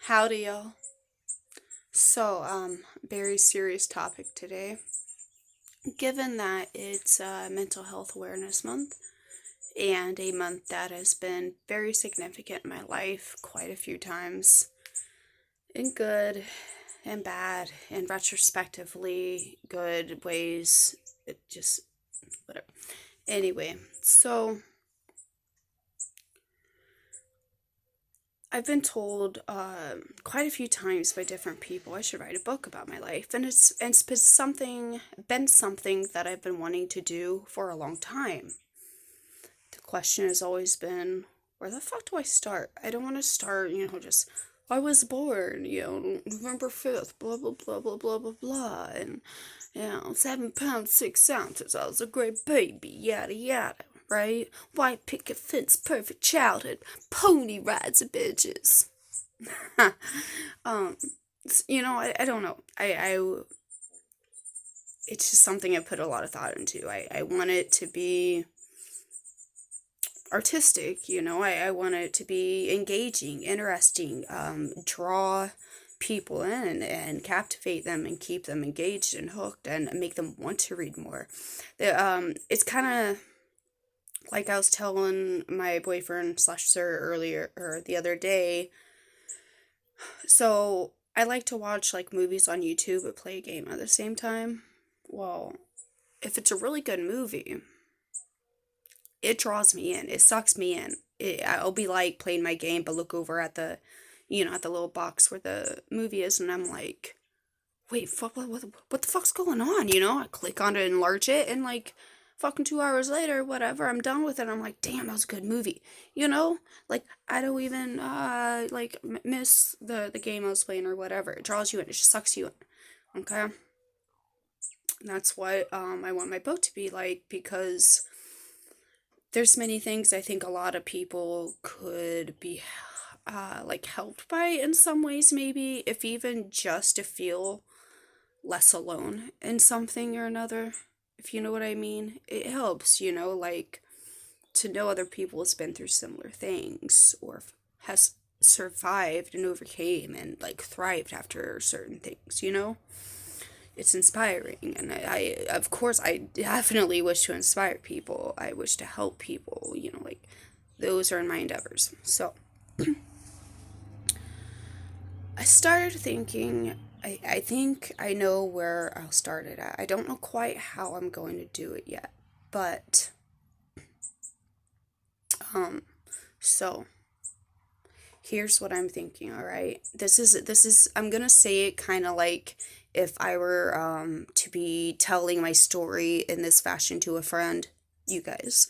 Howdy, y'all. Very serious topic today. Given that it's Mental Health Awareness Month and a month that has been very significant in my life quite a few times, in good and bad, and retrospectively good ways, it just, whatever. Anyway, so I've been told quite a few times by different people I should write a book about my life, and it's been something that I've been wanting to do for a long time. The question has always been, where the fuck do I start? I don't want to start, just I was born, November 5th, blah blah blah blah blah blah blah, and 7 pounds 6 ounces. I was a great baby, yada yada. Right? White picket fence, perfect childhood, pony rides and bitches. um, I don't know. It's just something I put a lot of thought into. I want it to be artistic, I want it to be engaging, interesting, draw people in and captivate them and keep them engaged and hooked and make them want to read more. It's kind of like I was telling my boyfriend slash sir earlier or the other day. So I like to watch like movies on YouTube but play a game at the same time. Well, if it's a really good movie, it draws me in. It sucks me in. I'll be like playing my game but look over at the little box where the movie is, and I'm like, wait, fuck, what the fuck's going on? I click on it, enlarge it, and like fucking 2 hours later, whatever, I'm done with it. I'm like, damn, that was a good movie. Like I don't even miss the game I was playing or whatever. It draws you in. It just sucks you in. Okay, and that's what I want my book to be like, because there's many things I think a lot of people could be like helped by in some ways, maybe if even just to feel less alone in something or another, if you know what I mean. It helps, like to know other people has been through similar things or has survived and overcame and like thrived after certain things. It's inspiring, and of course I definitely wish to inspire people. I wish to help people, like those are my endeavors. So I started thinking, I think I know where I'll start it at. I don't know quite how I'm going to do it yet. But, so here's what I'm thinking, all right? I'm gonna say it kind of like if I were, to be telling my story in this fashion to a friend, you guys.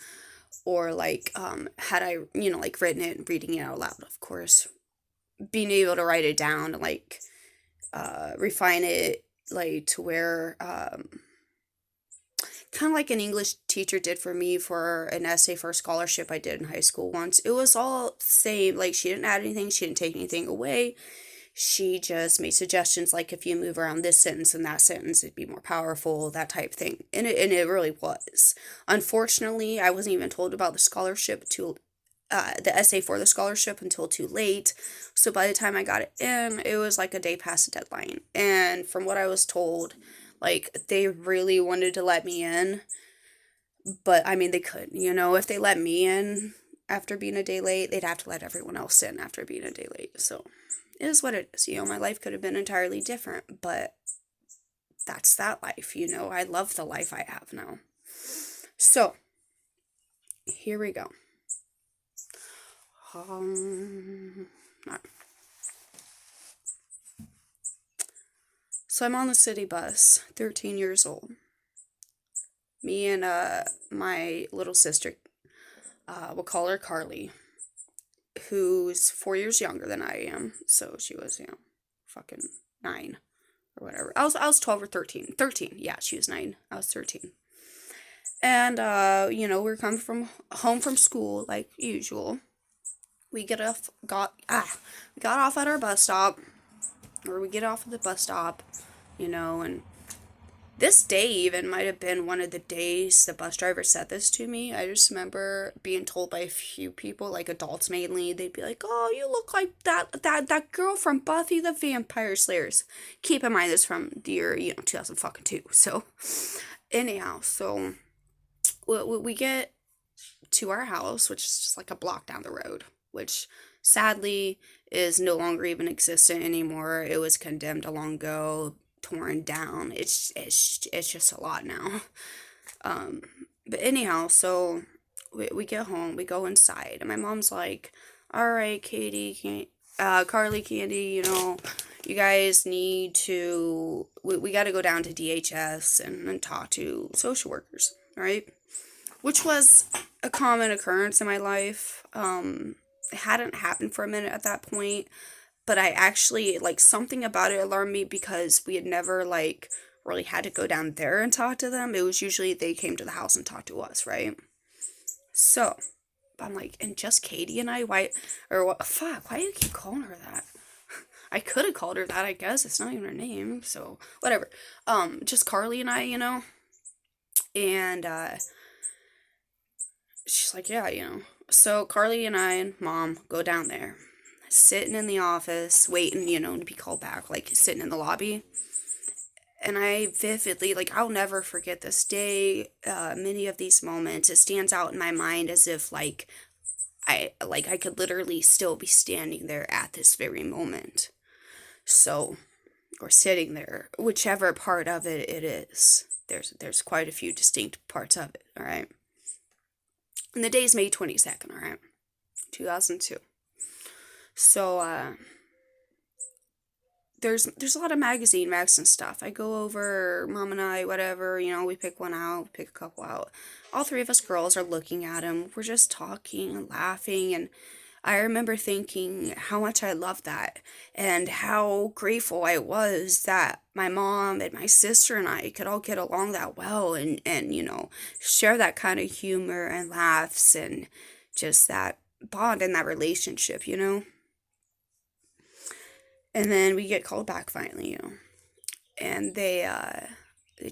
Or like, had I, like written it and reading it out loud, of course. Being able to write it down, like, refine it like to where kind of like an English teacher did for me for an essay for a scholarship I did in high school once. It was all same, like she didn't add anything, she didn't take anything away. She just made suggestions like if you move around this sentence and that sentence it'd be more powerful, that type thing. And it really was. Unfortunately, I wasn't even told about the scholarship till the essay for the scholarship until too late. So by the time I got it in, it was like a day past the deadline. And from what I was told, like they really wanted to let me in, but I mean they couldn't, if they let me in after being a day late, they'd have to let everyone else in after being a day late. So it is what it is. My life could have been entirely different, but that's that life. I love the life I have now. So here we go. Alright. So I'm on the city bus, 13 years old. Me and my little sister, we'll call her Carly, who's 4 years younger than I am. So she was, fucking 9 or whatever. I was 12 or 13. 13, yeah, she was 9. I was 13. And we're coming from home from school like usual. We got off at our bus stop, or we get off at the bus stop, and This day even might have been one of the days the bus driver said this to me. I just remember being told by a few people, like adults mainly, they'd be like, "Oh, you look like that girl from Buffy the Vampire Slayers." Keep in mind this from the year 2002. So anyhow, so we get to our house, which is just like a block down the road, which sadly is no longer even existent anymore. It was condemned a long ago, torn down. It's just a lot now. Um, but anyhow, so we get home, we go inside, and my mom's like, "All right, Carly, Candy, you guys need to, we got to go down to DHS and talk to social workers, all right?" Which was a common occurrence in my life. It hadn't happened for a minute at that point, but I actually, like, something about it alarmed me because we had never, like, really had to go down there and talk to them. It was usually they came to the house and talked to us, right? So, I'm like, and just Katie and I, why, or what, fuck, why do you keep calling her that? I could have called her that, I guess. It's not even her name, so, whatever. Just Carly and I, and, she's like, yeah, So Carly and I and mom go down there, sitting in the office, waiting, to be called back, like sitting in the lobby. And I vividly, like, I'll never forget this day, many of these moments. It stands out in my mind as if, I could literally still be standing there at this very moment. So, or sitting there, whichever part of it is. There's quite a few distinct parts of it, all right? And the day's May 22nd, all right? 2002. So, there's a lot of magazine racks and stuff. I go over, mom and I, whatever, we pick one out, pick a couple out. All three of us girls are looking at them. We're just talking and laughing, and I remember thinking how much I loved that and how grateful I was that my mom and my sister and I could all get along that well and share that kind of humor and laughs and just that bond in that relationship. And then we get called back finally. And they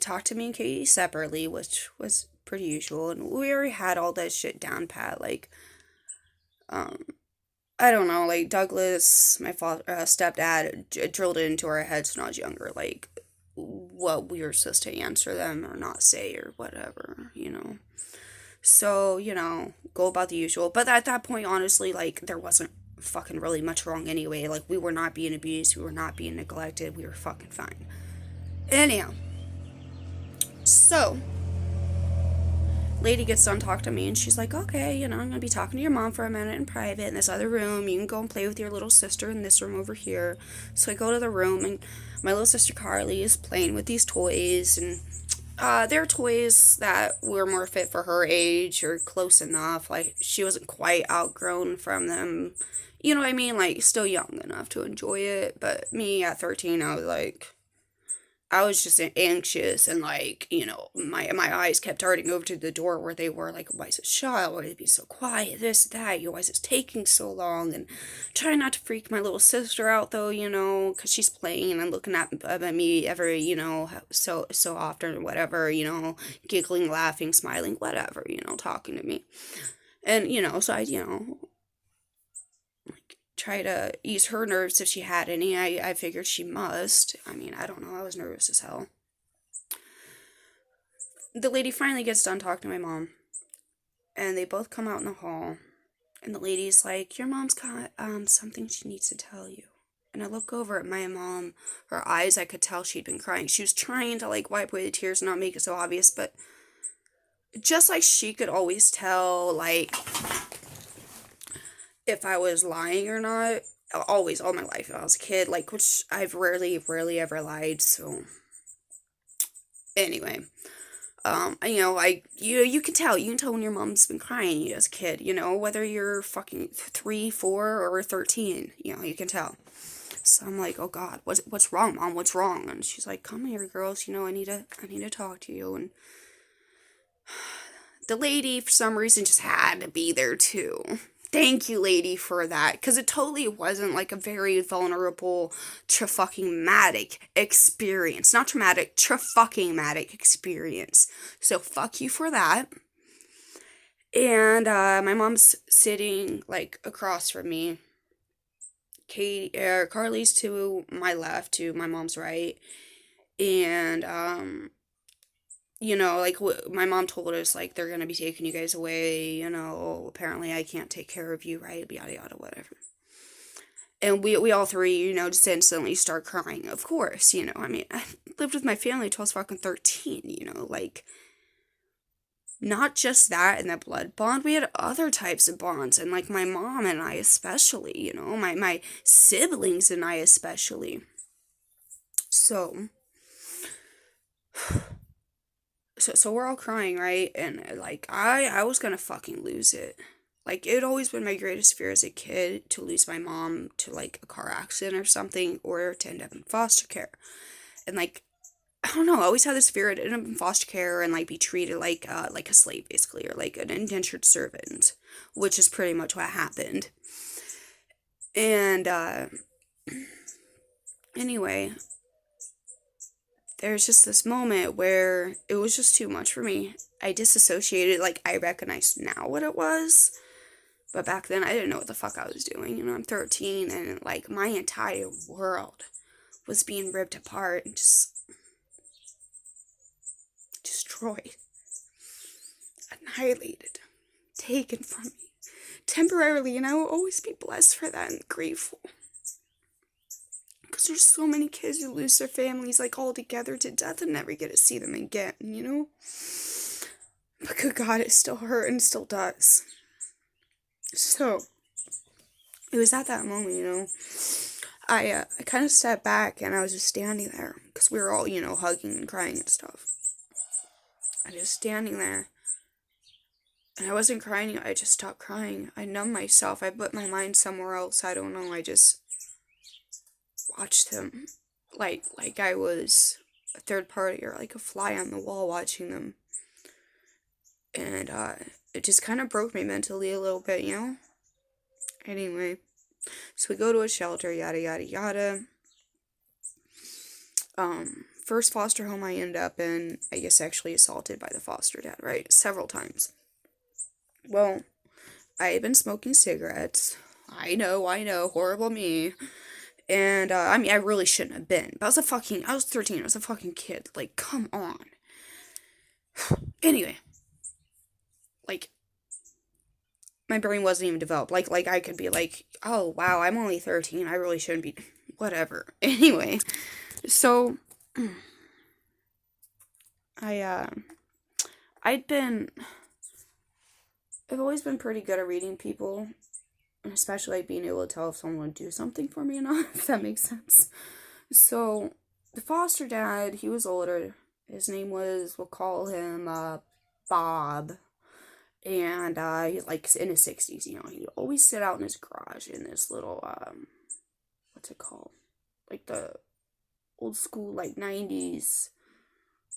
talked to me and Katie separately, which was pretty usual. And we already had all that shit down pat. Like, um, I don't know, like Douglas, my stepdad, drilled it into our heads when I was younger, like what we were supposed to answer them or not say or whatever. So, go about the usual. But at that point, honestly, like, there wasn't fucking really much wrong anyway. Like, we were not being abused, we were not being neglected, we were fucking fine. Anyhow, so, lady gets done talking to me and she's like, "Okay, I'm gonna be talking to your mom for a minute in private in this other room. You can go and play with your little sister in this room over here." So I go to the room and my little sister Carly is playing with these toys, and they're toys that were more fit for her age or close enough. Like, she wasn't quite outgrown from them. You know what I mean? Like, still young enough to enjoy it. But me at 13, I was just anxious, and like, my eyes kept darting over to the door where they were, like, "Why is it shut? Why is it be so quiet? This, that, why is it taking so long?" And trying not to freak my little sister out though, because she's playing and looking at me every, so often or whatever, giggling, laughing, smiling, whatever, talking to me. And, so I, try to ease her nerves if she had any. I figured she must. I mean, I don't know. I was nervous as hell. The lady finally gets done talking to my mom, and they both come out in the hall. And the lady's like, "Your mom's got something she needs to tell you." And I look over at my mom. Her eyes, I could tell she'd been crying. She was trying to, like, wipe away the tears and not make it so obvious, but just like she could always tell, like, if I was lying or not. Always, all my life, when I was a kid, like, which I've rarely ever lied, so. Anyway, you can tell. You can tell when your mom's been crying as a kid, whether you're fucking 3, 4, or 13, you can tell. So I'm like, "Oh God, what's wrong, Mom? What's wrong?" And she's like, "Come here, girls. I need to talk to you." And the lady, for some reason, just had to be there too. Thank you, lady, for that. Because it totally wasn't like a very vulnerable, tra-fucking-matic experience. Not traumatic, tra-fucking-matic experience. So fuck you for that. And my mom's sitting like across from me. Carly's to my left, to my mom's right. And like my mom told us like they're gonna be taking you guys away. Apparently I can't take care of you, right? Yada yada, whatever. And we all three, just instantly start crying. Of course, I mean, I lived with my family till I was fucking 13. Like, not just that and the blood bond, we had other types of bonds, and like my mom and I especially, my siblings and I especially. So so we're all crying, right? And like I was gonna fucking lose it. Like it had always been my greatest fear as a kid to lose my mom to like a car accident or something, or to end up in foster care. And like I don't know, I always had this fear to end up in foster care and like be treated like a slave basically, or like an indentured servant, which is pretty much what happened. And anyway, there's just this moment where it was just too much for me. I disassociated, like I recognize now what it was, but back then I didn't know what the fuck I was doing. I'm 13 and like my entire world was being ripped apart and just destroyed, annihilated, taken from me temporarily, and I will always be blessed for that and grateful. Because there's so many kids who lose their families like all together to death and never get to see them again, But good God, it still hurt and still does. So, it was at that moment, I kind of stepped back and I was just standing there because we were all, hugging and crying and stuff. I was standing there and I wasn't crying. I just stopped crying. I numbed myself. I put my mind somewhere else. I don't know. I just watched them like I was a third party or like a fly on the wall watching them. And it just kind of broke me mentally a little bit, Anyway, so we go to a shelter, yada yada yada. First foster home I ended up in, I guess sexually assaulted by the foster dad, right? Several times. Well, I had been smoking cigarettes. I know, horrible me. And, I mean, I really shouldn't have been. But I was 13, I was a fucking kid. Like, come on. Anyway. Like, my brain wasn't even developed. Like, I could be like, oh, wow, I'm only 13, I really shouldn't be, whatever. Anyway, so, I've always been pretty good at reading people, and especially like being able to tell if someone would do something for me or not, if that makes sense. So, the foster dad, he was older. His name was, we'll call him, Bob. And, he's like in his 60s, he'd always sit out in his garage in this little, what's it called? Like the old school, like 90s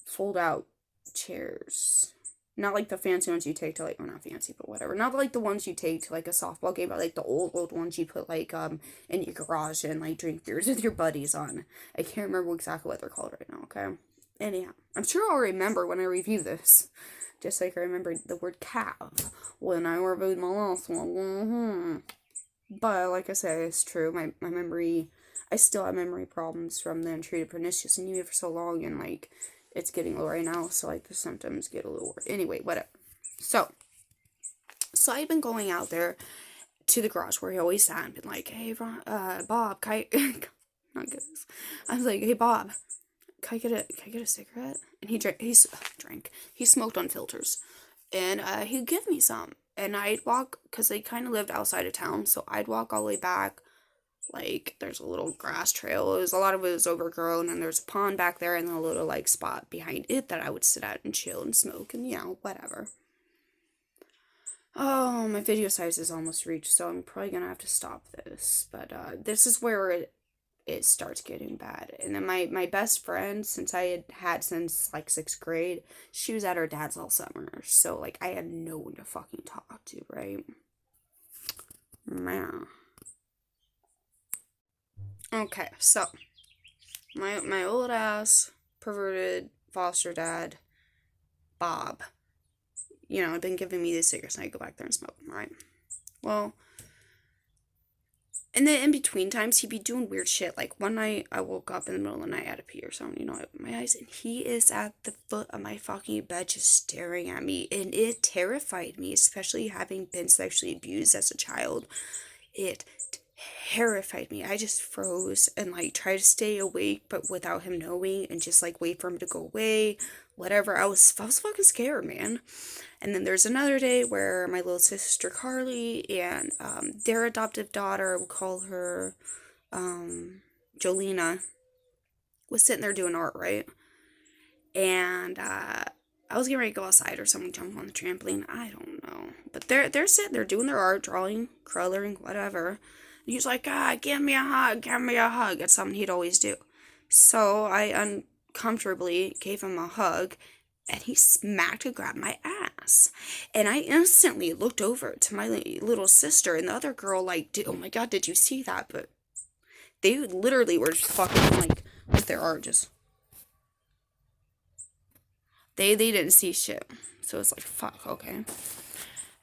fold out chairs. Not like the fancy ones you take to like, well, not fancy, but whatever. Not like the ones you take to like a softball game, but like the old ones you put like, in your garage and like drink beers with your buddies on. I can't remember exactly what they're called right now, okay? Anyhow, I'm sure I'll remember when I review this. Just like I remembered the word calf when I reviewed my last one. But like I said, it's true. My memory, I still have memory problems from the untreated pernicious anemia for so long, and like it's getting low right now, so like the symptoms get a little worse. Anyway, whatever. So I've been going out there to the garage where he always sat and been like, hey, Bob, can I not get this? I was like, hey, Bob, can I get a cigarette? And he smoked on filters. And he'd give me some. And I'd walk, because they kind of lived outside of town, so I'd walk all the way back. Like, there's a little grass trail. A lot of it was overgrown, and there's a pond back there, and a little, like, spot behind it that I would sit at and chill and smoke, and, whatever. Oh, my video size is almost reached, so I'm probably gonna have to stop this. But, this is where it starts getting bad. And then my best friend, since I had since like 6th grade, she was at her dad's all summer, so like I had no one to fucking talk to, right? Man. Okay, so my old ass perverted foster dad, Bob, had been giving me these cigarettes and I go back there and smoke them, right? Well, and then in between times, he'd be doing weird shit. Like one night, I woke up in the middle of the night, I had to pee or something, I opened my eyes, and he is at the foot of my fucking bed just staring at me. And it terrified me, especially having been sexually abused as a child. It terrified me. I just froze and like tried to stay awake, but without him knowing, and just like wait for him to go away, whatever. I was fucking scared, man. And then there's another day where my little sister Carly and their adoptive daughter, we'll call her Jolena, was sitting there doing art, right? And I was getting ready to go outside, or someone jumped on the trampoline. I don't know, but they're sitting there doing their art, drawing, coloring, whatever. And he's like, give me a hug, give me a hug. That's something he'd always do. So I uncomfortably gave him a hug, and he smacked and grabbed my ass. And I instantly looked over to my little sister and the other girl, like, oh my god, did you see that? But they literally were just fucking, like, with their art, just... They didn't see shit. So it's like, fuck, okay.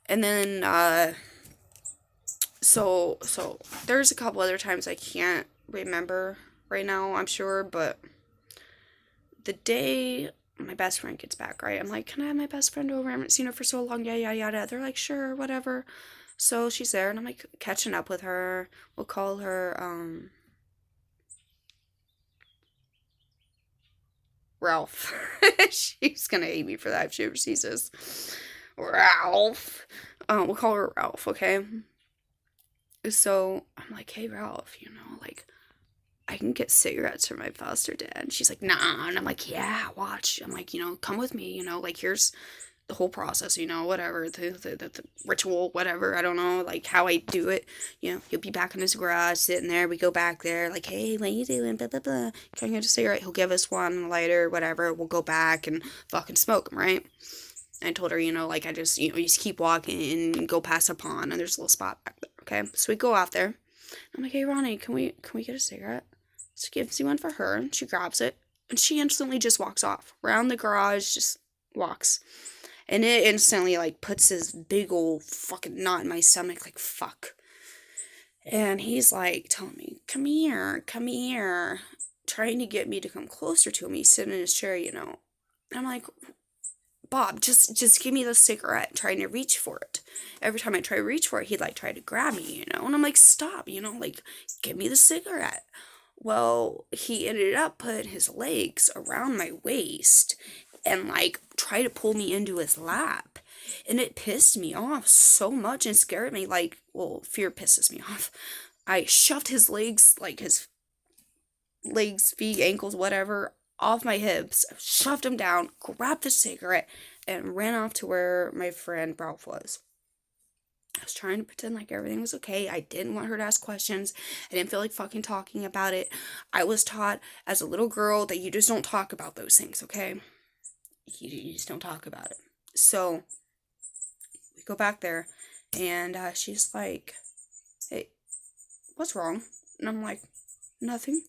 And then, so there's a couple other times I can't remember right now, I'm sure, but the day my best friend gets back, right, I'm like, can I have my best friend over? I haven't seen her for so long, yada, yada. They're like, sure, whatever. So she's there, and I'm like catching up with her. We'll call her, Ralph. She's gonna hate me for that if she ever sees this. Ralph. We'll call her Ralph, okay? So I'm like, hey, Ralph, like, I can get cigarettes from my foster dad. And she's like, nah. And I'm like, yeah, watch. I'm like, come with me, like, here's the whole process, whatever, the ritual, whatever, I don't know, like, how I do it, he'll be back in his garage, sitting there, we go back there, like, hey, what are you doing, blah, blah, blah, can I get a cigarette? He'll give us one, a lighter, whatever, we'll go back and fucking smoke them, right? I told her, like, I just, you just keep walking and go past a pond, and there's a little spot back there, okay? So we go out there, I'm like, hey, Ronnie, can we get a cigarette? So she gives me one for her, and she grabs it, and she instantly just walks off, around the garage, just walks. And it instantly, like, puts this big old fucking knot in my stomach, like, fuck. And he's, like, telling me, come here, trying to get me to come closer to him. He's sitting in his chair, And I'm like, Bob, just give me the cigarette, trying to reach for it. Every time I try to reach for it, he'd, like, try to grab me, And I'm like, stop, like, give me the cigarette. Well, he ended up putting his legs around my waist and, like, try to pull me into his lap. And it pissed me off so much and scared me. Like, well, fear pisses me off. I shoved his legs, like, his legs, feet, ankles, whatever, off my hips, shoved him down, grabbed the cigarette, and ran off to where my friend Ralph was. I was trying to pretend like everything was okay. I didn't want her to ask questions. I didn't feel like fucking talking about it. I was taught as a little girl that you just don't talk about those things, okay? You just don't talk about it. So we go back there, and she's like, hey, what's wrong? And I'm like, nothing.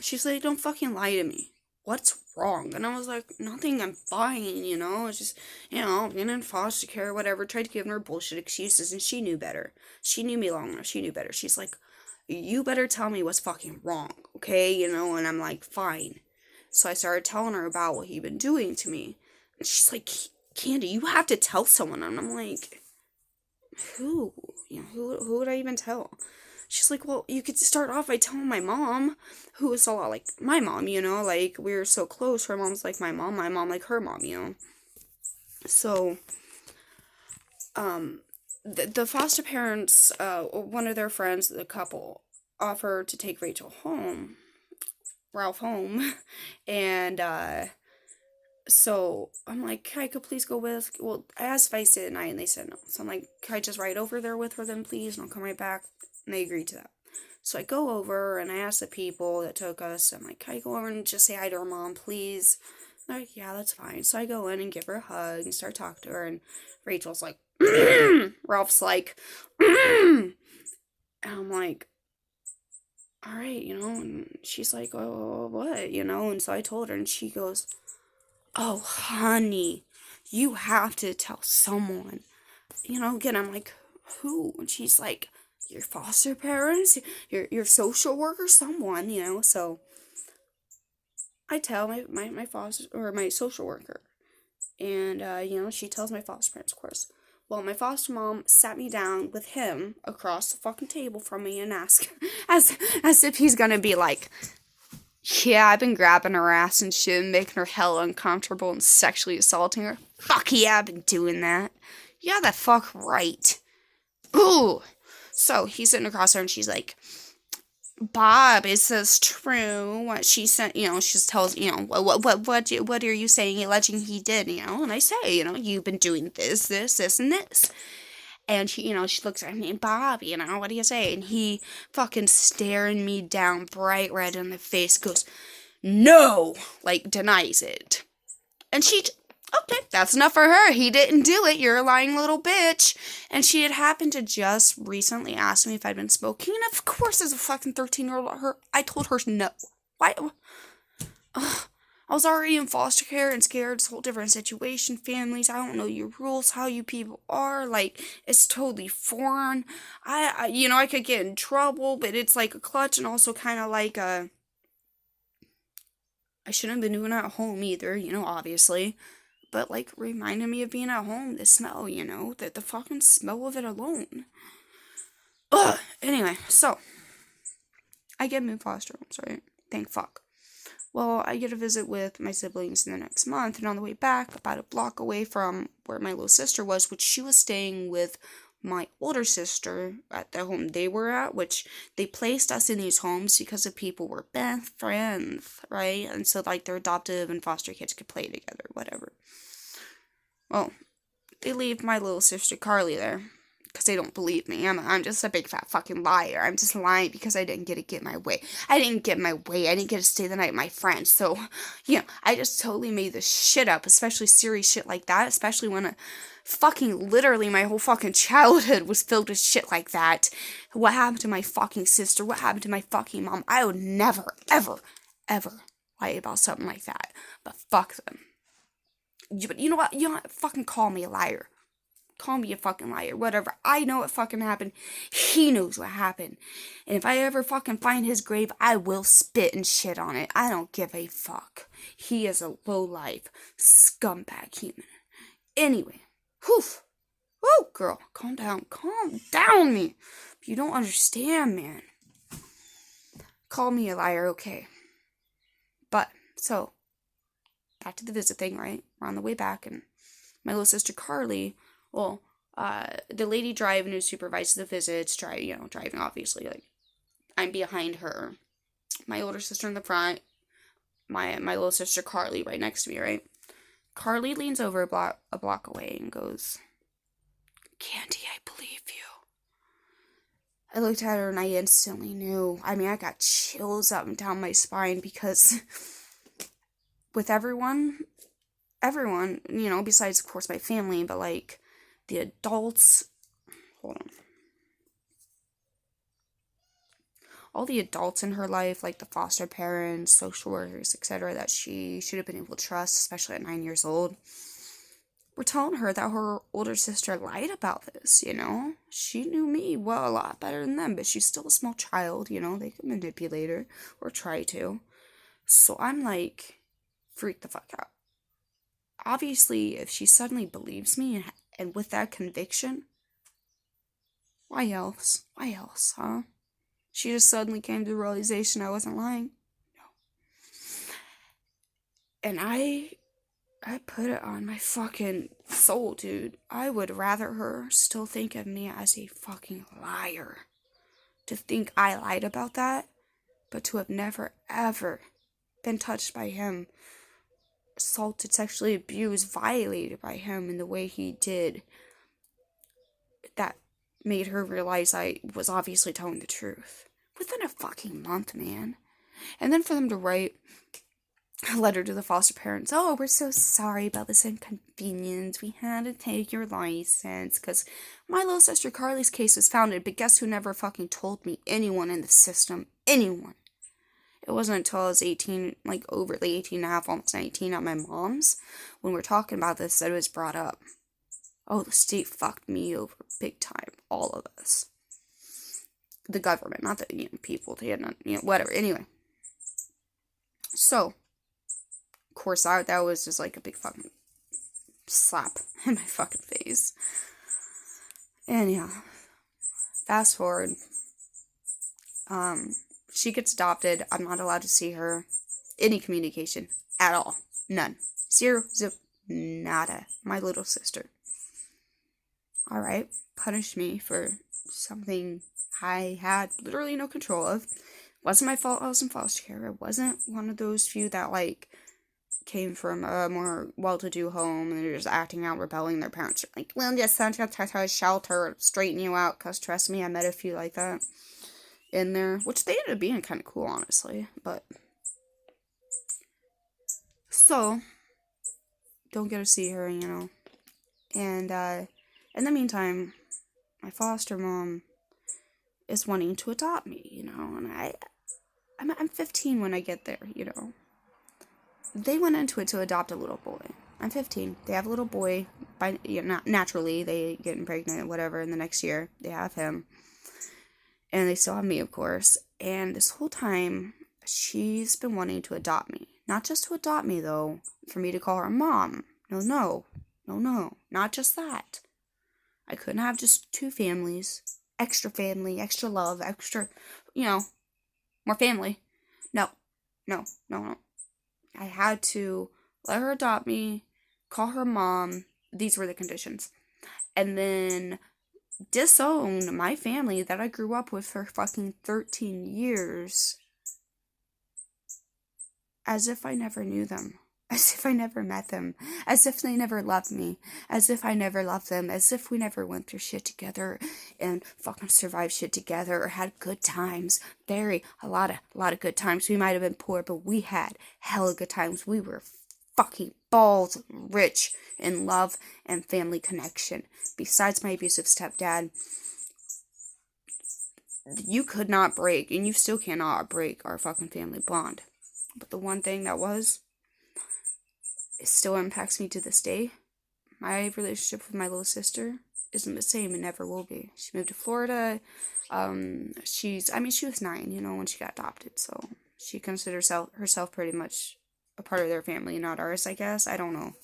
She's like, don't fucking lie to me. What's wrong? And I was like, nothing, I'm fine, It's just, being in foster care, whatever. Tried to give her bullshit excuses, and she knew better. She knew me long enough. She knew better. She's like, you better tell me what's fucking wrong, okay? And I'm like, fine. So I started telling her about what he'd been doing to me. And she's like, Candy, you have to tell someone. And I'm like, who? Who would I even tell? She's like, well, you could start off by telling my mom, who was a lot like my mom, like, we were so close. Her mom's like my mom like her mom, So, the foster parents, one of their friends, the couple, offered to take Ralph home, and, so I'm like, can I go please go with, well, I asked if I stayed at night, and they said no, so I'm like, can I just ride over there with her then, please, and I'll come right back, and they agreed to that. So I go over, and I ask the people that took us, I'm like, can I go over and just say hi to her mom, please? And they're like, yeah, that's fine. So I go in and give her a hug, and start talking to her, and Rachel's like, Ralph's like, and I'm like, all right, and she's like, oh, what, and so I told her, and she goes, oh, honey, you have to tell someone, again, I'm like, who? And she's like, your foster parents, your social worker, someone, so I tell my foster, or my social worker, and, she tells my foster parents, of course. Well, my foster mom sat me down with him across the fucking table from me and asked, as if he's gonna be like, yeah, I've been grabbing her ass and shit and making her hell uncomfortable and sexually assaulting her. Fuck yeah, I've been doing that. Yeah, the fuck right. Ooh. So he's sitting across her and she's like, Bob, is this true? What she said, she tells, what are you saying, alleging he did, and I say, you've been doing this, and this. And she looks at me, Bob, what do you say? And he fucking staring me down bright red in the face, goes, no, like, denies it. And she, okay, that's enough for her. He didn't do it. You're a lying little bitch. And she had happened to just recently ask me if I'd been smoking. And of course, as a fucking 13-year-old, I told her no. Why? Ugh. I was already in foster care and scared. It's a whole different situation. Families, I don't know your rules, how you people are. Like, it's totally foreign. I could get in trouble, but it's like a clutch and also kind of like a... I shouldn't have been doing it at home either, obviously. But, like, reminded me of being at home, the smell, the fucking smell of it alone. Ugh! Anyway, so, I get in foster homes, right? Thank fuck. Well, I get a visit with my siblings in the next month, and on the way back, about a block away from where my little sister was, which she was staying with my older sister at the home they were at, which they placed us in these homes because the people were best friends, right? And so, like, their adoptive and foster kids could play together, whatever. Well, they leave my little sister Carly there because they don't believe me. I'm just a big fat fucking liar. I'm just lying because I didn't get my way. I didn't get to stay the night with my friends. So, I just totally made this shit up, especially serious shit like that, especially when fucking literally my whole fucking childhood was filled with shit like that. What happened to my fucking sister? What happened to my fucking mom? I would never, ever, ever lie about something like that. But fuck them. But you know what? Fucking call me a liar. Call me a fucking liar. Whatever. I know what fucking happened. He knows what happened. And if I ever fucking find his grave, I will spit and shit on it. I don't give a fuck. He is a low-life, scumbag human. Anyway. Whew. Whoa, girl. Calm down. Calm down, me. You don't understand, man. Call me a liar, okay. But, so, back to the visit thing, right? We're on the way back, and my little sister Carly, the lady driving who supervises the visits, driving, obviously, like, I'm behind her. My older sister in the front, my little sister Carly right next to me, right? Carly leans over a block away and goes, Candy, I believe you. I looked at her and I instantly knew. I mean, I got chills up and down my spine because with everyone, besides, of course, my family, but, like, the adults, hold on. All the adults in her life, like the foster parents, social workers, etc., that she should have been able to trust, especially at 9 years old, were telling her that her older sister lied about this, She knew me a lot better than them, but she's still a small child, They could manipulate her or try to. So I'm like, freak the fuck out. Obviously, if she suddenly believes me and with that conviction, why else? Why else, huh? She just suddenly came to the realization I wasn't lying. No. And I put it on my fucking soul, dude. I would rather her still think of me as a fucking liar. To think I lied about that, but to have never, ever been touched by him, assaulted, sexually abused, violated by him in the way he did, that made her realize I was obviously telling the truth. Within a fucking month, man. And then for them to write, A letter to the foster parents. Oh, we're so sorry about this inconvenience. We had to take your license because my little sister Carly's case was founded, but guess who never fucking told me? Anyone in the system. Anyone. It wasn't until I was 18, like overly 18 and a half, almost 19 at my mom's, when we're talking about this, that it was brought up. Oh, the state fucked me over big time. All of us. The government, not the people. They had not, whatever. Anyway. So, of course, that was just like a big fucking slap in my fucking face. And yeah, fast forward. She gets adopted. I'm not allowed to see her. Any communication at all. None. Zero. Zip. Nada. My little sister. Alright. Punish me for something I had literally no control of. Wasn't my fault I was in foster care. I wasn't one of those few that, like, came from a more well-to-do home and they're just acting out, rebelling. Their parents are like, we'll just send you to a shelter, straighten you out, because trust me, I met a few like that in there, which they ended up being kind of cool, honestly, but, so, don't get to see her, and, in the meantime, my foster mom is wanting to adopt me, and I'm 15 when I get there, They went into it to adopt a little boy. I'm 15. They have a little boy. Not naturally, they get pregnant, whatever, and the next year, they have him. And they still have me, of course. And this whole time, she's been wanting to adopt me. Not just to adopt me, though, for me to call her mom. No. Not just that. I couldn't have just two families. Extra family, extra love, extra, more family. No. I had to let her adopt me, call her mom. These were the conditions. And then disown my family that I grew up with for fucking 13 years. As if I never knew them. As if I never met them. As if they never loved me. As if I never loved them. As if we never went through shit together and fucking survived shit together or had good times. A lot of good times. We might have been poor, but we had hella good times. We were fucking balls rich in love and family connection. Besides my abusive stepdad, you could not break, and you still cannot break our fucking family bond. But the one thing that it still impacts me to this day. My relationship with my little sister isn't the same and never will be. She moved to Florida. She was 9, when she got adopted, so she considers herself pretty much a part of their family, not ours, I guess. I don't know.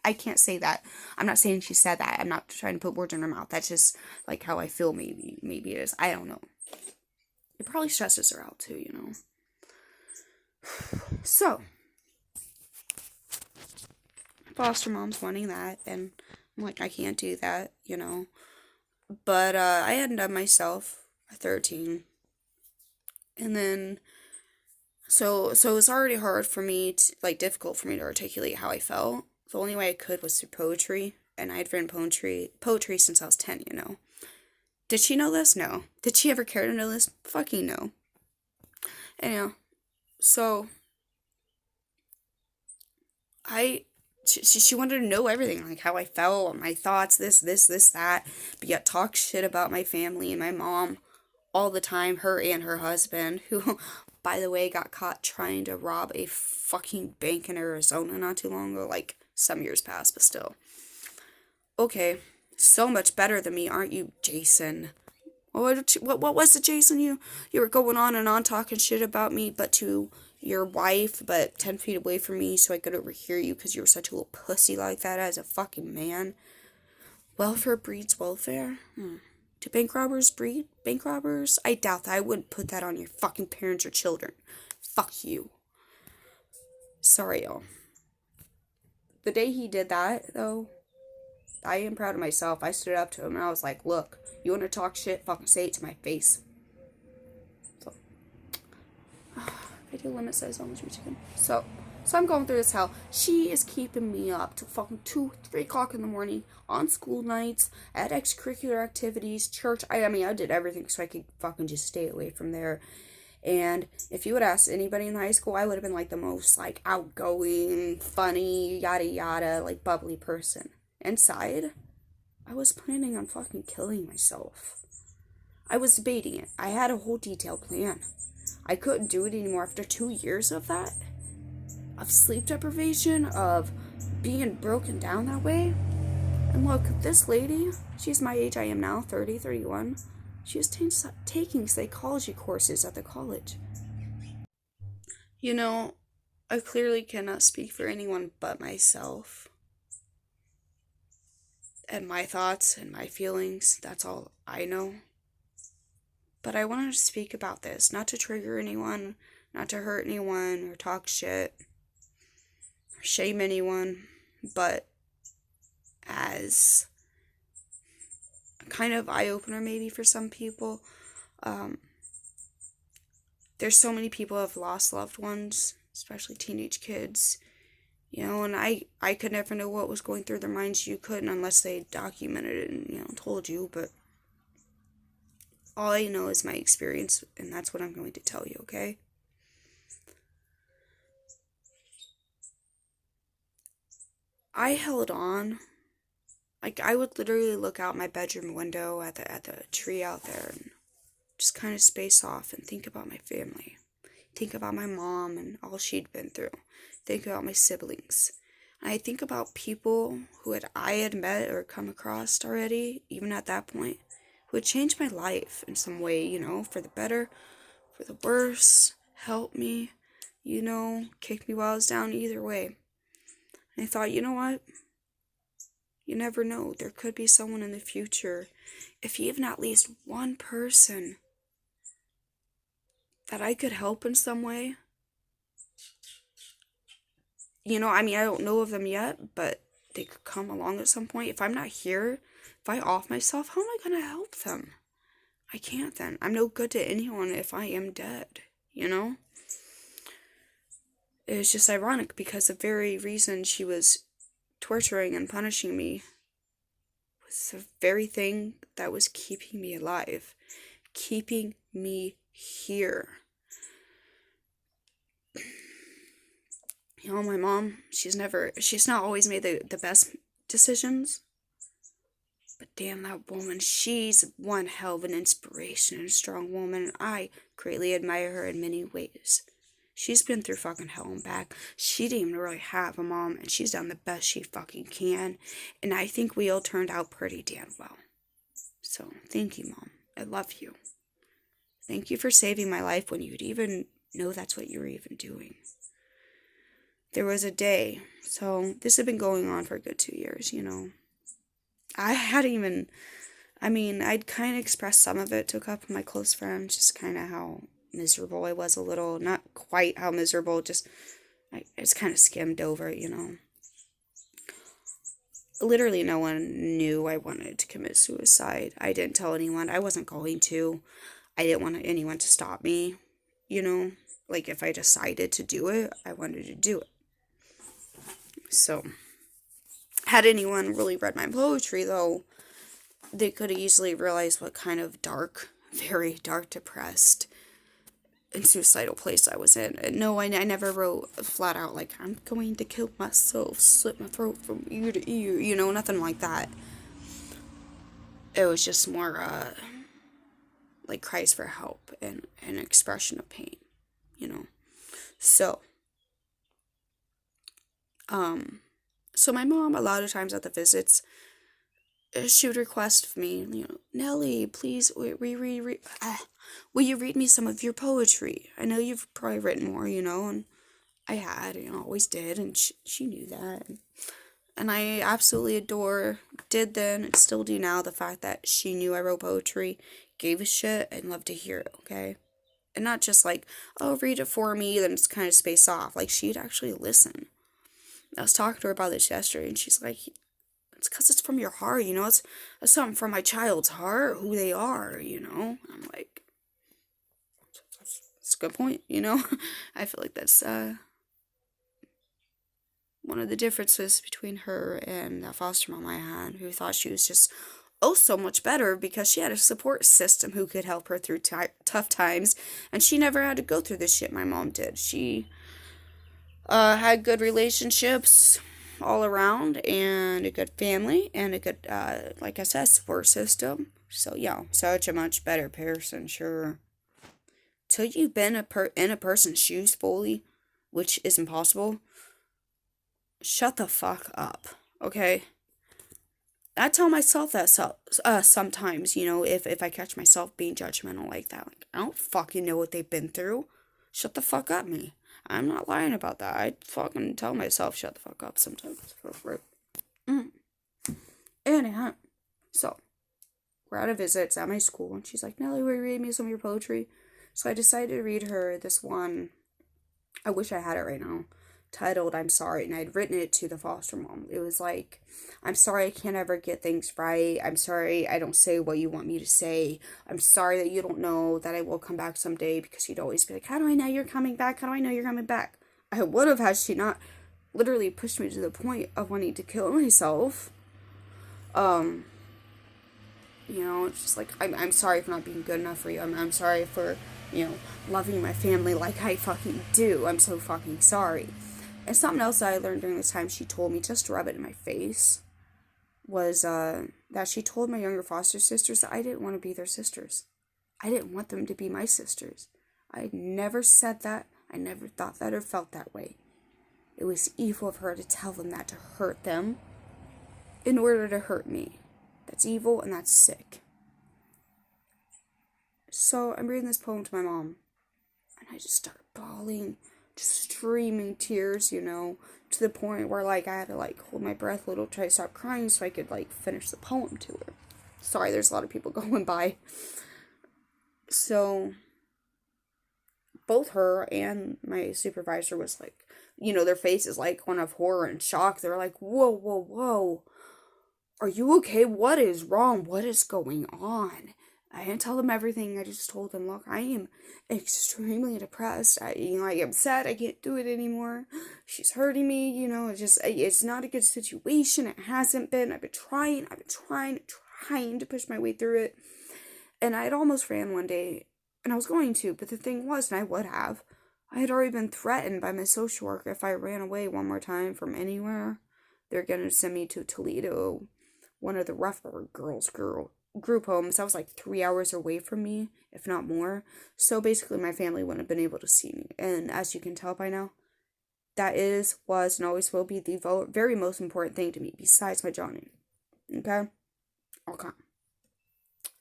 I can't say that. I'm not saying she said that. I'm not trying to put words in her mouth. That's just, like, how I feel, maybe it is. I don't know. It probably stresses her out, too, So, foster mom's wanting that, and I'm like, I can't do that, But, I hadn't done myself at 13. And then, so it was already hard for me difficult for me to articulate how I felt. The only way I could was through poetry, and I had written poetry since I was 10, Did she know this? No. Did she ever care to know this? Fucking no. Anyhow, so, she wanted to know everything, like how I felt, my thoughts, this, that, but yet talk shit about my family and my mom all the time, her and her husband, who, by the way, got caught trying to rob a fucking bank in Arizona not too long ago, like, some years past, but still. Okay, so much better than me, aren't you, Jason? What was it, Jason? You were going on and on talking shit about me, but to your wife, but 10 feet away from me so I could overhear you because you were such a little pussy like that as a fucking man. Welfare breeds welfare? Do bank robbers breed bank robbers? I doubt that. I wouldn't put that on your fucking parents or children. Fuck you. Sorry, y'all. The day he did that, though, I am proud of myself. I stood up to him and I was like, look, you want to talk shit? Fucking say it to my face. So, video limit says how much we can. So I'm going through this hell. She is keeping me up till fucking 2, 3 o'clock in the morning on school nights, at extracurricular activities, church. I did everything so I could fucking just stay away from there. And if you would ask anybody in high school, I would have been like the most like outgoing, funny, yada yada, like bubbly person. Inside, I was planning on fucking killing myself. I was debating it. I had a whole detailed plan. I couldn't do it anymore after 2 years of that, of sleep deprivation, of being broken down that way. And look, this lady, she's my age, I am now, 30, 31. She was taking psychology courses at the college. You know, I clearly cannot speak for anyone but myself. And my thoughts and my feelings, that's all I know. But I wanted to speak about this, not to trigger anyone, not to hurt anyone, or talk shit, or shame anyone, but as a kind of eye-opener maybe for some people. Um, there's so many people who have lost loved ones, especially teenage kids, and I could never know what was going through their minds. You couldn't unless they documented it and, told you, but all I know is my experience, and that's what I'm going to tell you, okay? I held on. Like, I would literally look out my bedroom window at the tree out there and just kind of space off and think about my family. Think about my mom and all she'd been through. Think about my siblings. And I think about people who I had met or come across already, even at that point, who had changed my life in some way, for the better, for the worse, helped me, kicked me while I was down, either way. And I thought, you know what? You never know. There could be someone in the future, if even at least one person that I could help in some way. I don't know of them yet, but they could come along at some point. If I'm not here, if I off myself, how am I going to help them? I can't then. I'm no good to anyone if I am dead, It's just ironic because the very reason she was torturing and punishing me was the very thing that was keeping me alive, keeping me here. My mom, she's not always made the best decisions, but damn, that woman, she's one hell of an inspiration and a strong woman, and I greatly admire her in many ways. She's been through fucking hell and back. She didn't even really have a mom, and she's done the best she fucking can, and I think we all turned out pretty damn well. So, thank you, Mom. I love you. Thank you for saving my life when you'd even know that's what you were even doing. There was a day, so this had been going on for a good 2 years, I hadn't even, I'd kind of expressed some of it to a couple of my close friends, just kind of how miserable I was a little, not quite how miserable, just, I just kind of skimmed over it, Literally no one knew I wanted to commit suicide. I didn't tell anyone. I wasn't going to. I didn't want anyone to stop me, Like, if I decided to do it, I wanted to do it. So, had anyone really read my poetry, though, they could have easily realized what kind of dark, very dark, depressed, and suicidal place I was in. And no, I never wrote flat out, like, I'm going to kill myself, slit my throat from ear to ear, nothing like that. It was just more, like, cries for help and an expression of pain, So, so my mom, a lot of times at the visits, she would request of me, Nellie, please, will you read me some of your poetry? I know you've probably written more, and I had, always did, and she knew that. And I absolutely did then, and still do now, the fact that she knew I wrote poetry, gave a shit, and loved to hear it, okay? And not just like, oh, read it for me, then just kind of space off. Like, she'd actually listen. I was talking to her about this yesterday, and she's like, it's because it's from your heart, it's something from my child's heart, who they are, I'm like, that's a good point, I feel like that's, one of the differences between her and that foster mom I had, who thought she was just oh so much better because she had a support system who could help her through tough times, and she never had to go through the shit my mom did. She had good relationships all around and a good family and a good, like I said, support system. So yeah, such a much better person, sure. Till you've been in a person's shoes fully, which is impossible, shut the fuck up, okay? I tell myself that sometimes, if I catch myself being judgmental like that. Like, I don't fucking know what they've been through. Shut the fuck up, me. I'm not lying about that. I fucking tell myself shut the fuck up sometimes. Mm. Anyhow, so, we're at a visit. It's at my school. And she's like, Nellie, will you read me some of your poetry? So I decided to read her this one. I wish I had it right now. Titled I'm Sorry, and I'd written it to the foster mom. It was like, I'm sorry I can't ever get things right. I'm sorry I don't say what you want me to say. I'm sorry that you don't know that I will come back someday, because you'd always be like, how do I know you're coming back? How do I know you're coming back? I would have had she not literally pushed me to the point of wanting to kill myself. It's just like, I'm sorry for not being good enough for you. I'm sorry for, loving my family like I fucking do. I'm so fucking sorry. And something else that I learned during this time, she told me, just to rub it in my face, was that she told my younger foster sisters that I didn't want to be their sisters. I didn't want them to be my sisters. I never said that. I never thought that or felt that way. It was evil of her to tell them that, to hurt them in order to hurt me. That's evil and that's sick. So I'm reading this poem to my mom, and I just start bawling, just streaming tears, to the point where, like, I had to, like, hold my breath a little, try to stop crying so I could, like, finish the poem to her. Sorry, there's a lot of people going by. So, both her and my supervisor was, like, their faces, like, one of horror and shock. They were like, whoa, whoa, whoa. Are you okay? What is wrong? What is going on? I didn't tell them everything. I just told them, look, I am extremely depressed. I get upset. I can't do it anymore. She's hurting me. It's not a good situation. It hasn't been. I've been trying to push my way through it. And I had almost ran one day, and I was going to, but the thing was, and I would have, I had already been threatened by my social worker. If I ran away one more time from anywhere, they're going to send me to Toledo, one of the rougher group homes. That was like 3 hours away from me, if not more. So basically my family wouldn't have been able to see me. And as you can tell by now, that is, was, and always will be the very most important thing to me, besides my Johnny. Okay?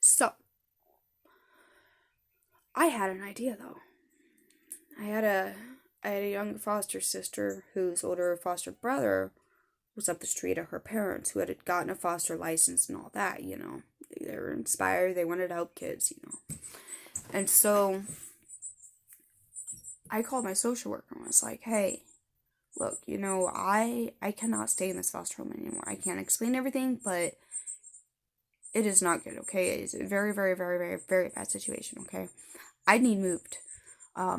So, I had an idea, though. I had a younger foster sister whose older foster brother was up the street at her parents, who had gotten a foster license and all that, They were inspired. They wanted to help kids, And so I called my social worker and was like, hey, look, I cannot stay in this foster home anymore. I can't explain everything, but it is not good, okay? It's a very, very, very, very, very bad situation, okay? I need moved.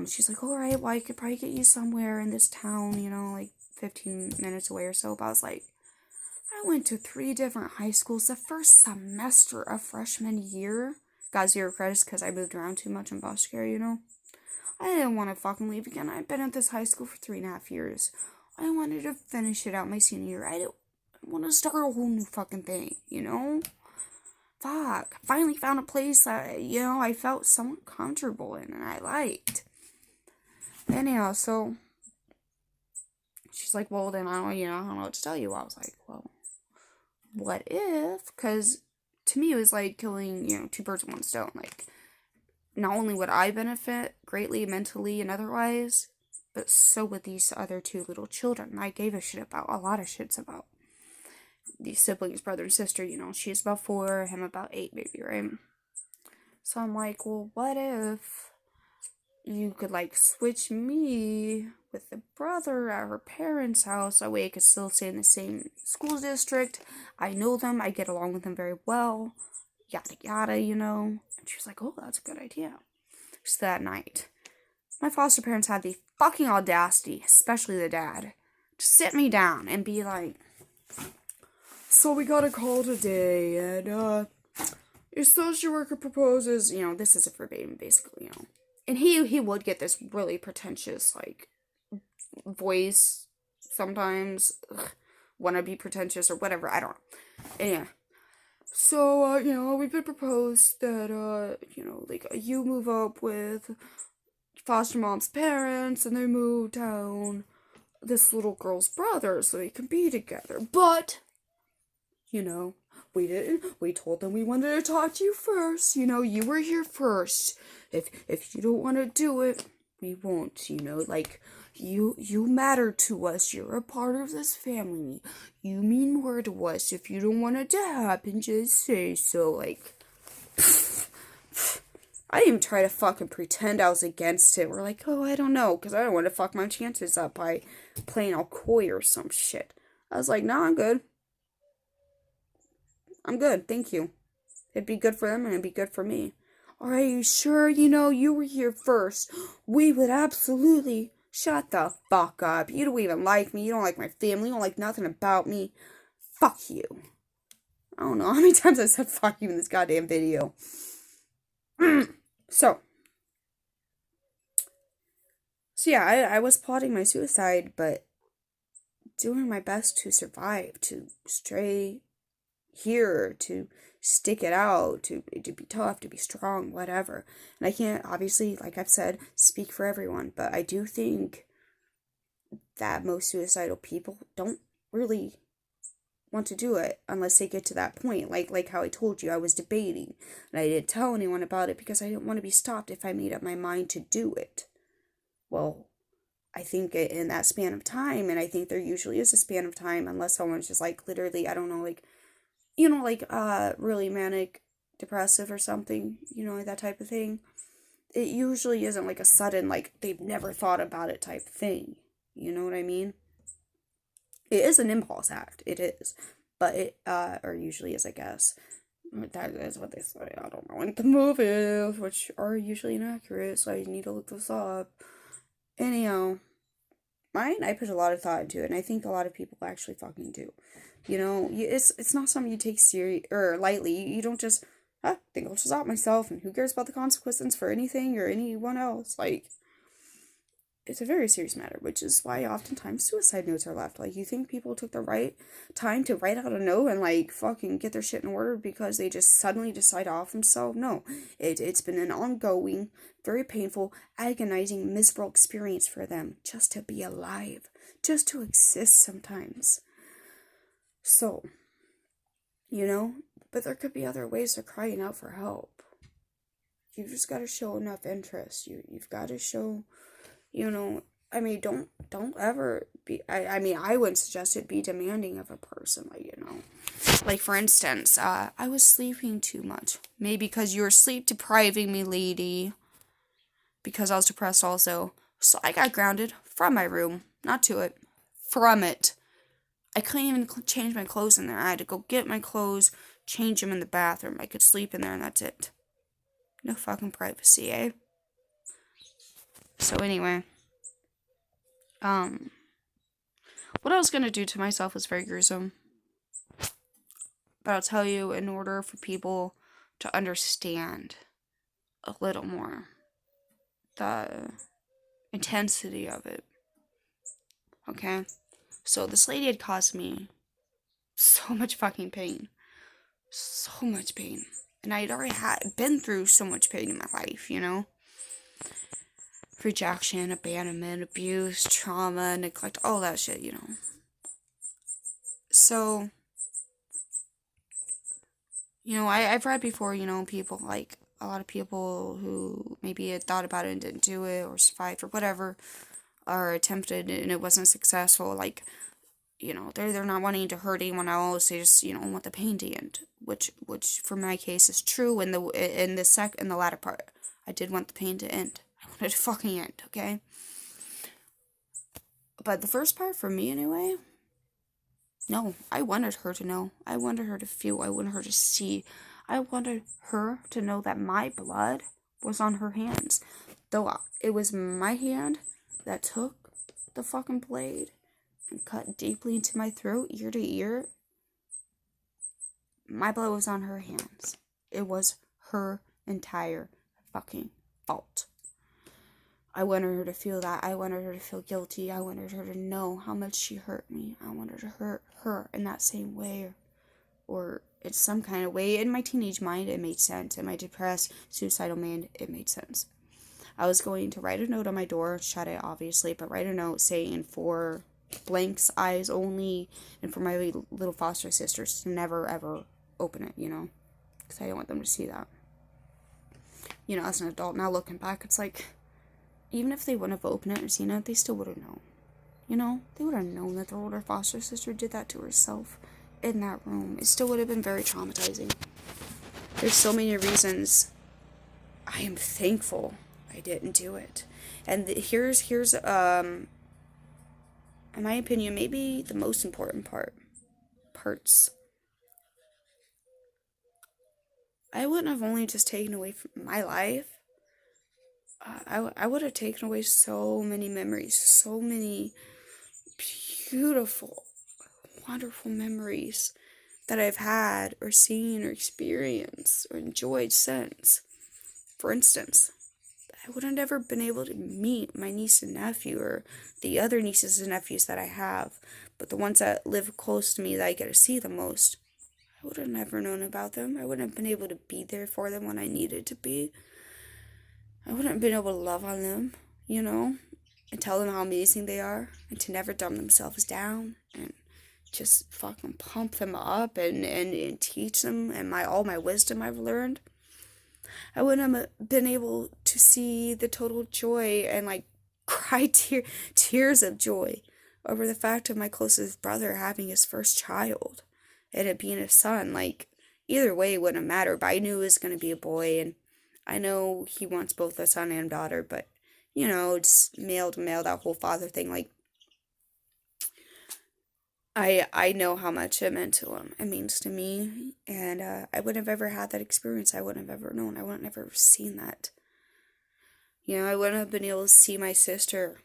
She's like, all right, well, I could probably get you somewhere in this town, like 15 minutes away or so. But I was like, I went to 3 different high schools the first semester of freshman year. Got 0 credits because I moved around too much in foster care, I didn't want to fucking leave again. I'd been at this high school for 3.5 years. I wanted to finish it out my senior year. I didn't want to start a whole new fucking thing, Fuck. I finally found a place that, I felt somewhat comfortable in and I liked. Anyhow, so she's like, well, then I don't know what to tell you. I was like, well, what if? Because to me, it was like killing, 2 birds with 1 stone. Like, not only would I benefit greatly mentally and otherwise, but so would these other 2 little children I gave a lot of shits about. These siblings, brother and sister, she's about 4, him about 8, maybe, right? So I'm like, well, what if you could, like, switch me with the brother at her parents' house? That way I could still stay in the same school district. I know them. I get along with them very well. Yada, yada, And she was like, oh, that's a good idea. So that night, my foster parents had the fucking audacity, especially the dad, to sit me down and be like, so we got a call today, and, your social worker proposes, this is a verbatim, basically, and he would get this really pretentious, like, voice sometimes, wanna be pretentious or whatever, I don't know. Anyway, so, we've been proposed that, like, you move up with foster mom's parents, and they move down this little girl's brother so they can be together. But, we didn't. We told them we wanted to talk to you first. You were here first. If you don't want to do it, we won't. Like, you matter to us. You're a part of this family. You mean more to us. If you don't want it to happen, just say so. Like, I didn't even try to fucking pretend I was against it. We're like, oh, I don't know, because I don't want to fuck my chances up by playing all coy or some shit. I was like, no, I'm good. I'm good, thank you. It'd be good for them and it'd be good for me. Are you sure? You were here first. We would absolutely. Shut the fuck up. You don't even like me. You don't like my family. You don't like nothing about me. Fuck you. I don't know how many times I said fuck you in this goddamn video. So yeah, I was plotting my suicide, but doing my best to survive, to stay here, to stick it out, to be tough, to be strong, whatever. And I can't, obviously, like I've said, speak for everyone, but I do think that most suicidal people don't really want to do it unless they get to that point. Like how I told you, I was debating, and I didn't tell anyone about it because I didn't want to be stopped if I made up my mind to do it. Well, I think in that span of time, and I think there usually is a span of time, unless someone's just like literally, I don't know, like, really manic depressive or something, that type of thing. It usually isn't like a sudden, like, they've never thought about it type thing. You know what I mean? It is an impulse act. It is. But it, or usually is, I guess. That is what they say. I don't know. In the movies, which are usually inaccurate, so I need to look this up. Anyhow, mine, I put a lot of thought into it, and I think a lot of people actually fucking do. It's not something you take serious or lightly. You don't just, think I'll just out myself, and who cares about the consequences for anything or anyone else? Like, it's a very serious matter, which is why oftentimes suicide notes are left. Like, you think people took the right time to write out a note and, like, fucking get their shit in order because they just suddenly decide off themselves? No. It's been an ongoing, very painful, agonizing, miserable experience for them just to be alive, just to exist sometimes. So, but there could be other ways of crying out for help. You've just got to show enough interest. You've got to show, don't ever be, I wouldn't suggest it be demanding of a person, like, for instance, I was sleeping too much. Maybe because you were sleep depriving me, lady, because I was depressed also. So I got grounded from my room, not to it, from it. I couldn't even change my clothes in there. I had to go get my clothes, change them in the bathroom. I could sleep in there and that's it. No fucking privacy, eh? So anyway, what I was gonna do to myself was very gruesome. But I'll tell you, in order for people to understand a little more the intensity of it, okay? So this lady had caused me so much fucking pain. So much pain. And I had already been through so much pain in my life, Rejection, abandonment, abuse, trauma, neglect, all that shit, So, I've read before, people, like, a lot of people who maybe had thought about it and didn't do it, or survived, or whatever, or attempted and it wasn't successful, like, they're not wanting to hurt anyone else. They just, want the pain to end, which for my case is true in the latter part. I did want the pain to end. I wanted it to fucking end, okay? But the first part, for me anyway, no, I wanted her to know. I wanted her to feel. I wanted her to see. I wanted her to know that my blood was on her hands. Though it was my hand that took the fucking blade and cut deeply into my throat, ear to ear, my blood was on her hands. It was her entire fucking fault. I wanted her to feel that. I wanted her to feel guilty. I wanted her to know how much she hurt me. I wanted to hurt her in that same way, or in some kind of way. In my teenage mind, it made sense. In my depressed, suicidal mind, it made sense. I was going to write a note on my door, shut it obviously, but write a note saying for blanks, eyes only, and for my little foster sisters to never ever open it, because I didn't want them to see that. As an adult now looking back, it's like, even if they wouldn't have opened it or seen it, they still would have known. They would have known that their older foster sister did that to herself in that room. It still would have been very traumatizing. There's so many reasons I am thankful I didn't do it. And here's in my opinion, maybe the most important parts. I wouldn't have only just taken away from my life. I would have taken away so many memories, so many beautiful, wonderful memories that I've had or seen or experienced or enjoyed since. For instance, I would have never been able to meet my niece and nephew or the other nieces and nephews that I have, but the ones that live close to me that I get to see the most. I would have never known about them. I wouldn't have been able to be there for them when I needed to be. I wouldn't have been able to love on them, and tell them how amazing they are, and to never dumb themselves down, and just fucking pump them up, and teach them, and all my wisdom I've learned. I wouldn't have been able to see the total joy and, cry tears of joy over the fact of my closest brother having his first child, and it being a son. Either way it wouldn't matter, but I knew it was going to be a boy, and I know he wants both a son and daughter, but, just male to male, that whole father thing, I know how much it meant to him. It means to me, and I wouldn't have ever had that experience. I wouldn't have ever known. I wouldn't have ever seen that. I wouldn't have been able to see my sister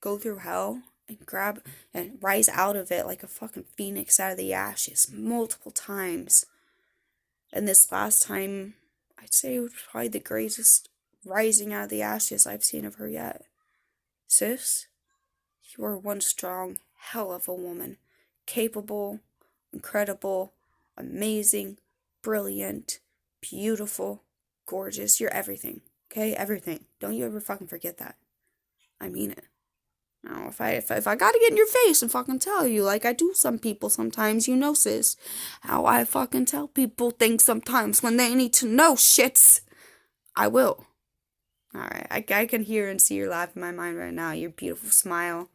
go through hell and grab and rise out of it like a fucking phoenix out of the ashes multiple times. And this last time, I'd say it was probably the greatest rising out of the ashes I've seen of her yet. Sis, you are one strong hell of a woman. Capable, incredible, amazing, brilliant, beautiful, gorgeous. You're everything. Okay? Everything. Don't you ever fucking forget that. I mean it. Now, if I gotta get in your face and fucking tell you, like I do some people sometimes, sis, how I fucking tell people things sometimes when they need to know shits, I will. Alright, I can hear and see your laugh in my mind right now, your beautiful smile.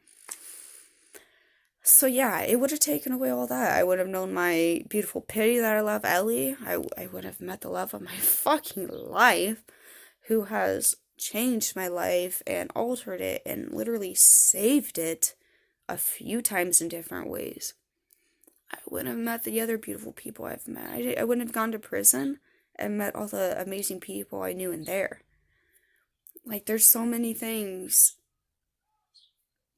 So yeah, it would have taken away all that. I would have known my beautiful pity that I love, Ellie. I would have met the love of my fucking life, who has changed my life and altered it and literally saved it a few times in different ways. I wouldn't have met the other beautiful people I've met. I wouldn't have gone to prison and met all the amazing people I knew in there. There's so many things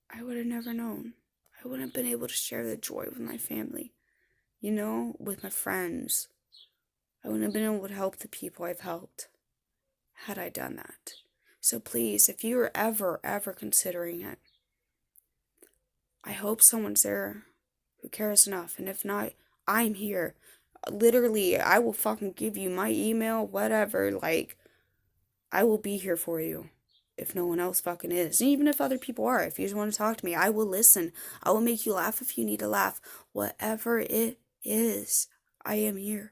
I would have never known. I wouldn't have been able to share the joy with my family, with my friends. I wouldn't have been able to help the people I've helped had I done that. So please, if you are ever considering it, I hope someone's there who cares enough. And if not, I'm here. Literally, I will fucking give you my email, whatever. I will be here for you. If no one else fucking is. And even if other people are. If you just want to talk to me, I will listen. I will make you laugh if you need to laugh. Whatever it is, I am here.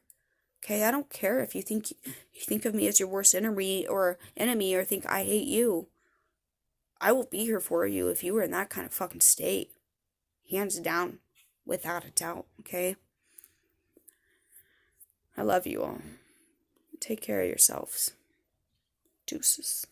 Okay, I don't care if you think of me as your worst enemy or think I hate you. I will be here for you if you were in that kind of fucking state. Hands down, without a doubt, okay? I love you all. Take care of yourselves. Deuces.